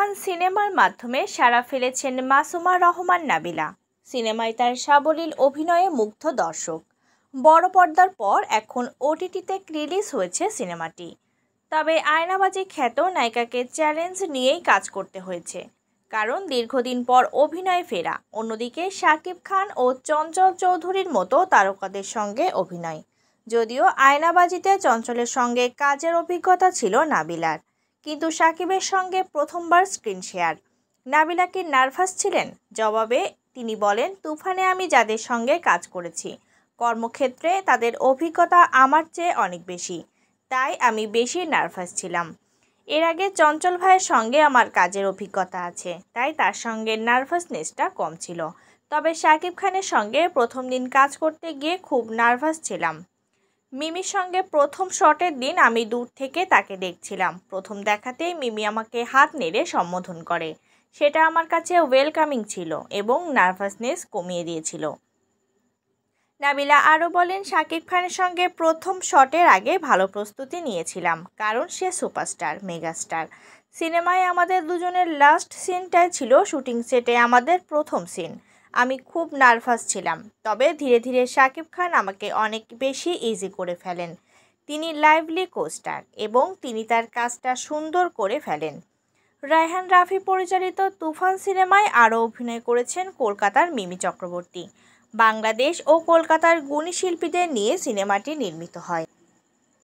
তুফান সিনেমার মাধ্যমে সাড়া ফেলেছেন মাসুমা রহমান নাবিলা। সিনেমায় তার সাবলীল অভিনয়ে মুগ্ধ দর্শক। বড় পর্দার পর এখন ওটিটিতে রিলিজ হয়েছে সিনেমাটি। তবে আয়নাবাজি খ্যাত নায়িকাকে চ্যালেঞ্জ নিয়েই কাজ করতে হয়েছে, কারণ দীর্ঘদিন পর অভিনয়ে ফেরা। অন্যদিকে শাকিব খান ও চঞ্চল চৌধুরীর মতো তারকাদের সঙ্গে অভিনয়। যদিও আয়নাবাজিতে চঞ্চলের সঙ্গে কাজের অভিজ্ঞতা ছিল নাবিলার, কিন্তু শাকিবের সঙ্গে প্রথমবার স্ক্রিন শেয়ার। নাবিলা কি নার্ভাস ছিলেন? জবাবে তিনি বলেন, তুফানে আমি যাদের সঙ্গে কাজ করেছি কর্মক্ষেত্রে তাদের অভিজ্ঞতা আমার চেয়ে অনেক বেশি, তাই আমি বেশি নার্ভাস ছিলাম। এর আগে চঞ্চল ভাইয়ের সঙ্গে আমার কাজের অভিজ্ঞতা আছে, তাই তার সঙ্গে নার্ভাসনেসটা কম ছিল। তবে শাকিব খানের সঙ্গে প্রথম দিন কাজ করতে গিয়ে খুব নার্ভাস ছিলাম। মিমির সঙ্গে প্রথম শটের দিন আমি দূর থেকে তাকে দেখছিলাম। প্রথম দেখাতেই মিমি আমাকে হাত নেড়ে সম্বোধন করে, সেটা আমার কাছে ওয়েলকামিং ছিল এবং নার্ভাসনেস কমিয়ে দিয়েছিল। নাবিলা আরও বলেন, শাকিব খানের সঙ্গে প্রথম শটের আগে ভালো প্রস্তুতি নিয়েছিলাম, কারণ সে সুপারস্টার, মেগাস্টার। সিনেমায় আমাদের দুজনের লাস্ট সিনটাই ছিল শুটিং সেটে আমাদের প্রথম সিন। আমি খুব নার্ভাস ছিলাম, তবে ধীরে ধীরে শাকিব খান আমাকে অনেক বেশি ইজি করে ফেলেন। তিনি লাইভলি কোস্টার এবং তিনি তার কাজটা সুন্দর করে ফেলেন। রায়হান রাফি পরিচালিত তুফান সিনেমায় আরও অভিনয় করেছেন কলকাতার মিমি চক্রবর্তী। বাংলাদেশ ও কলকাতার গুণী শিল্পীদের নিয়ে সিনেমাটি নির্মিত হয়।